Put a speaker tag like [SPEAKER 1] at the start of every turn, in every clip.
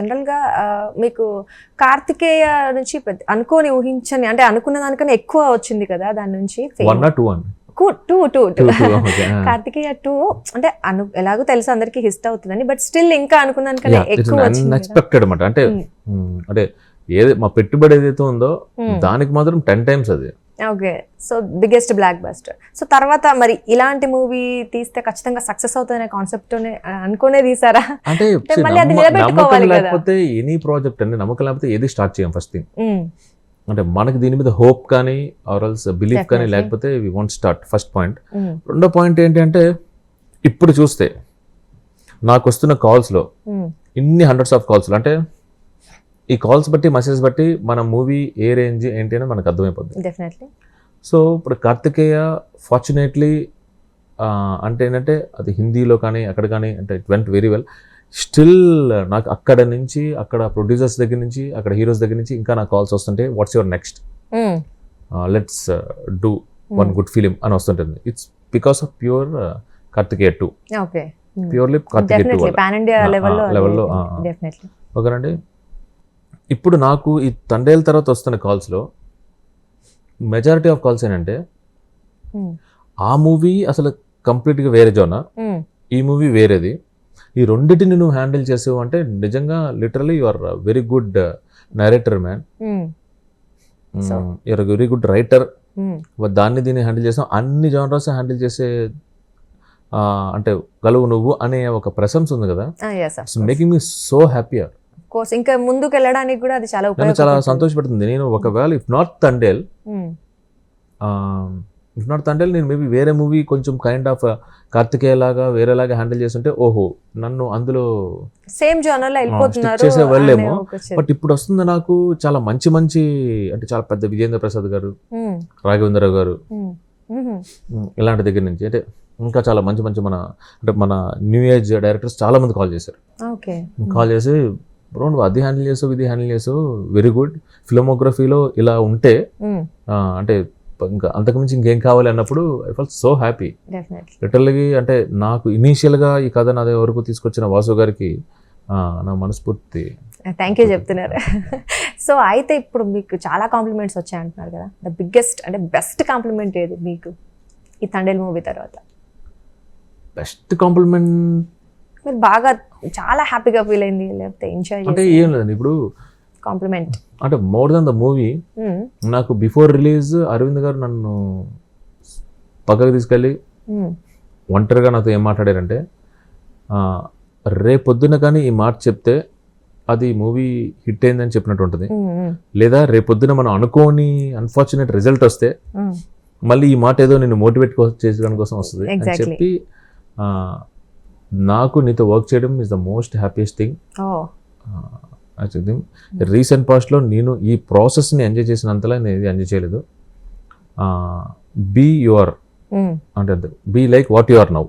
[SPEAKER 1] జనరల్గా మీకు కార్తికేయ నుంచి అనుకోని ఊహించని అంటే అనుకున్న దానికన్నా ఎక్కువ వచ్చింది కదా దాని నుంచి కార్తికేయ 2 అంటే ఎలాగో తెలుసు అందరికి హిట్ అవుతుందని బట్ స్టిల్ ఇంకా అనుకున్న దానికన్నా ఎక్కువ
[SPEAKER 2] అన్ఎక్స్పెక్టెడ్ అనమాట. అంటే ఏది మా పెట్టుబడి ఏదైతే ఉందో దానికి మాత్రం 10 times అది.
[SPEAKER 1] Okay, so biggest block buster. So తర్వాత మరి ఇలాంటి మూవీ తీస్తే ఖచ్చితంగా సక్సెస్ అవుతుందనే కాన్సెప్ట్ అనుకునే తీసారా?
[SPEAKER 2] అంటే లేకపోతే ఎనీ ప్రాజెక్ట్ అండి, నమ్మకం లేకపోతే ఏది స్టార్ట్ చేయం ఫస్ట్ థింగ్. అంటే మనకి దీని మీద హోప్ కానీ ఆర్ ఎల్స్ బిలీఫ్ కానీ లేకపోతే we won't start, first point. రెండో పాయింట్ ఏంటి అంటే ఇప్పుడు చూస్తే నాకు వస్తున్న కాల్స్లో ఇన్ని హండ్రెడ్స్ ఆఫ్ కాల్స్లో అంటే ఈ కాల్స్ బట్టి మెసేజ్ బట్టి మన మూవీ ఏ రేంజ్ ఏంటి అని మనకు అర్థమైపోతుంది. సో ఇప్పుడు కార్తికేయ ఫార్చునేట్లీ అంటే ఏంటంటే అది హిందీలో కానీ అక్కడ కానీ అంటే it went very well. Still నాకు అక్కడ నుంచి అక్కడ ప్రొడ్యూసర్స్ దగ్గర నుంచి అక్కడ హీరోస్ దగ్గర నుంచి ఇంకా నాకు కాల్స్ వస్తుంటే what's your next, let's do one good film అని వస్తుంటుంది. It's because of pure Karthikeya 2, purely Karthikeya 2 లెవెల్లో. ఓకేనండి. ఇప్పుడు నాకు ఈ తండేల తర్వాత వస్తున్న కాల్స్లో మెజారిటీ ఆఫ్ కాల్స్ ఏంటంటే ఆ మూవీ అసలు కంప్లీట్గా వేరే జోనర్, ఈ మూవీ వేరేది, ఈ రెండింటిని నువ్వు హ్యాండిల్ చేసావు అంటే నిజంగా literally you are very good narrator man, you are very good writer. దాన్ని దీన్ని హ్యాండిల్ చేసావు, అన్ని జానర్స్ హ్యాండిల్ చేసే అంటే గలువు నువ్వు అనే ఒక ప్రశంస ఉంది కదా, మేకింగ్ మీ సో హ్యాపీయర్.
[SPEAKER 1] ఇంకా ముందుకు వెళ్ళడానికి కూడా అది
[SPEAKER 2] చాలా సంతోషపడుతుంది. నేను ఒకవేళ ఇఫ్ నాట్ తండేల్ నేను మేబీ వేరే మూవీ కొంచెం కైండ్ ఆఫ్ కార్తికేయ లాగా వేరేలాగా హ్యాండిల్ చేస్తుంటే ఓహో నన్ను అందులో
[SPEAKER 1] సేమ్ జోనర్లో వెళ్ళిపోతున్నారు
[SPEAKER 2] చేసే వాళ్ళేమో. బట్ ఇప్పుడు వస్తుంది నాకు చాలా మంచి మంచి అంటే చాలా పెద్ద విజేంద్ర ప్రసాద్ గారు, రాఘవేంద్రరావు గారు ఇలాంటి దగ్గర నుంచి అంటే ఇంకా చాలా మంచి మంచి మన న్యూ ఏజ్ డైరెక్టర్స్ చాలా మంది కాల్ చేశారు. కాల్ చేసి బ్రో నువ్వు అది హ్యాండిల్ చేసావు ఇది హ్యాండిల్ చేసావు వెరీ గుడ్, ఫిల్మోగ్రఫీలో ఇలా ఉంటే అంటే ఇంకా అంతకుమించి ఇంకేం కావాలి అన్నప్పుడు I felt so happy literally. అంటే నాకు ఇనీషియల్గా ఈ కథ నా వరకు తీసుకొచ్చిన వాసు గారికి నా మనస్ఫూర్తి
[SPEAKER 1] థ్యాంక్ యూ చెప్తున్నారు. సో అయితే ఇప్పుడు మీకు చాలా కాంప్లిమెంట్స్ వచ్చాయి అంటున్నారు కదా, ద బిగ్గెస్ట్ అంటే బెస్ట్ కాంప్లిమెంట్ ఏది మీకు ఈ తండేల్ మూవీ తర్వాత?
[SPEAKER 2] బెస్ట్ కాంప్లిమెంట్
[SPEAKER 1] మీరు బాగా చాలా హ్యాపీగా ఫీల్ అయింది లేకపోతే ఎంజాయ్
[SPEAKER 2] అంటే ఏం లేదండి. ఇప్పుడు
[SPEAKER 1] కాంప్లిమెంట్
[SPEAKER 2] అంటే మోర్ దెన్ ద మూవీ నాకు బిఫోర్ రిలీజ్ అరవింద్ గారు నన్ను పక్కకు తీసుకెళ్ళి ఒంటరిగా నాతో ఏం మాట్లాడారంటే రేపొద్దున కానీ ఈ మాట చెప్తే అది మూవీ హిట్ అయిందని చెప్పినట్టు ఉంటుంది, లేదా రేపొద్దున మనం అనుకోని అన్ఫార్చునేట్ రిజల్ట్ వస్తే మళ్ళీ ఈ మాట ఏదో నేను మోటివేట్ చేసడం కోసం వస్తుంది అని చెప్పి నాకు నీతో వర్క్ చేయడం is the most happiest thing. Recent పాస్ట్లో నేను ఈ ప్రాసెస్ని ఎంజాయ్ చేసినంతలా నేను ఇది ఎంజాయ్ చేయలేదు. బీ యువర్ అంటే be like what you are now,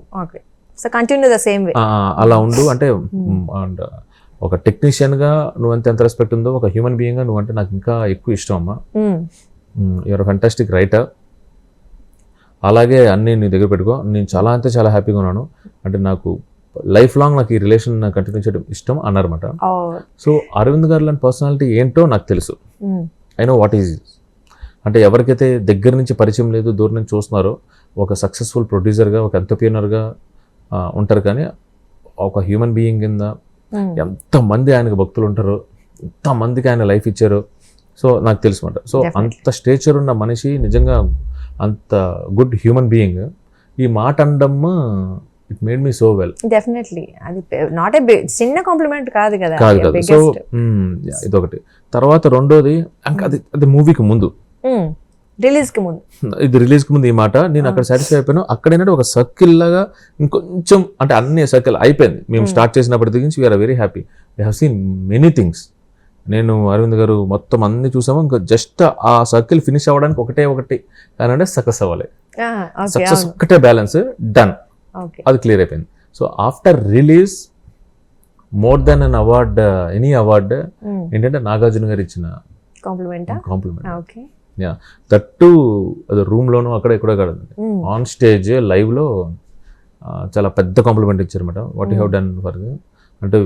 [SPEAKER 2] అలా ఉండు. అంటే ఒక టెక్నీషియన్గా నువ్వు ఎంత రెస్పెక్ట్ ఉందో ఒక హ్యూమన్ బీయింగ్గా నువ్వు అంటే నాకు ఇంకా ఎక్కువ ఇష్టం అమ్మా. యువర్ ఫ్యాంటాస్టిక్ రైటర్, అలాగే అన్నీ నీ దగ్గర పెట్టుకో. నేను చాలా అంటే చాలా హ్యాపీగా ఉన్నాను. అంటే నాకు లైఫ్ లాంగ్ నాకు ఈ రిలేషన్ కంటిన్యూ చేయడం ఇష్టం అన్నారన్నమాట. సో అరవింద్ గారు లాంటి పర్సనాలిటీ ఏంటో నాకు తెలుసు. I know what is. అంటే ఎవరికైతే దగ్గర నుంచి పరిచయం లేదు దూరం నుంచి చూస్తున్నారో ఒక సక్సెస్ఫుల్ ప్రొడ్యూసర్గా ఒక ఎంటర్‌ప్రెన్యూర్‌గా ఉంటారు, కానీ ఒక హ్యూమన్ బీయింగ్ కింద ఎంతమంది ఆయనకు భక్తులు ఉంటారో ఎంతమందికి ఆయన లైఫ్ ఇచ్చారో సో నాకు తెలుసు అన్నమాట. సో అంత స్టేచర్ ఉన్న మనిషి, నిజంగా అంత గుడ్ హ్యూమన్ బీయింగ్ ఈ మాట అనడం it made me so well.
[SPEAKER 1] Definitely అది నాట్ ఏ చిన్న కాంప్లిమెంట్ కాదు కదా.
[SPEAKER 2] సో ఇదొకటి. తర్వాత రెండోది అది మూవీకి ముందు
[SPEAKER 1] రిలీజ్కి ముందు
[SPEAKER 2] ఇది రిలీజ్కి ముందు ఈ మాట నేను అక్కడ సాటిస్ఫై అయిపోయాను. అక్కడ ఏంటంటే ఒక సర్కిల్ లాగా ఇంకొంచెం అంటే అన్ని సర్కిల్ అయిపోయింది. మేము స్టార్ట్ చేసినప్పటి నుంచి we are very happy. We have seen many things. నేను అరవింద్ గారు మొత్తం అన్ని చూసాము. ఇంకా జస్ట్ ఆ సర్కిల్ ఫినిష్ అవ్వడానికి ఒకటి కానీ సక్సెస్ అవ్వాలి. సక్సెస్ ఒక్కటే బ్యాలెన్స్ డన్, అది క్లియర్ అయిపోయింది. So after release more than an award, any award ఏంటంటే నాగార్జున గారు ఇచ్చిన కాంప్లిమెంట్. దట్టు అది రూమ్లోనూ అక్కడ ఎక్కడో కాదు, ఆన్ స్టేజ్ లైవ్లో చాలా పెద్ద కాంప్లిమెంట్ ఇచ్చారన్నమాట. What you have done for అంటే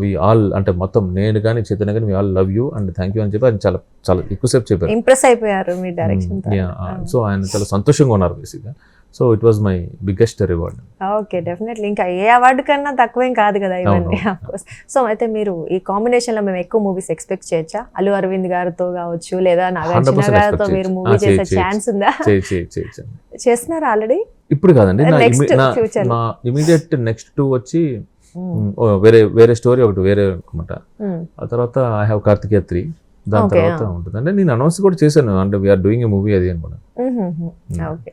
[SPEAKER 2] వి ఆల్ అంటే మొత్తం నేను కానీ చైతన్య కానీ we all love you and thank you అని చెప్పి ఆయన చాలా చాలా ఎక్కువసేపు చెప్పారు.
[SPEAKER 1] ఇంప్రెస్ అయిపోయారు మీ డైరెక్షన్.
[SPEAKER 2] సో ఆయన చాలా సంతోషంగా ఉన్నారు బేసిక్గా. So it was my biggest reward.
[SPEAKER 1] Okay, definitely. ఇంకా ఏ అవార్డు కన్నా తక్కువేం కాదు కదా ఇవన్నీ. సో అయితే మీరు ఈ కాంబినేషన్ లో మేము ఎక్కువ మూవీస్ ఎక్స్పెక్ట్ చేయొచ్చా? అల్లు అరవింద్ గారితో కావచ్చు లేదా నాగార్జున
[SPEAKER 2] 100%
[SPEAKER 1] గారితో
[SPEAKER 2] expect
[SPEAKER 1] మీరు మూవీ చేసే ఛాన్స్ ఉందా? చేస్తున్నారా ఆల్రెడీ?
[SPEAKER 2] ఇప్పుడు కాదండి,
[SPEAKER 1] Next future.
[SPEAKER 2] నా ఇమీడియట్ నెక్స్ట్ 2 వచ్చి వేరే స్టోరీ ఒకటి వేరే అనమాట. ఆ తర్వాత ఐ హావ్ కార్తికేయ 3 దాని తర్వాత ఉంటుంది. అంటే నేను అనౌన్స్ కూడా చేశాను అంటే వీఆర్ డూయింగ్ ఏ మూవీ అది అని కూడా.
[SPEAKER 1] ఓకే,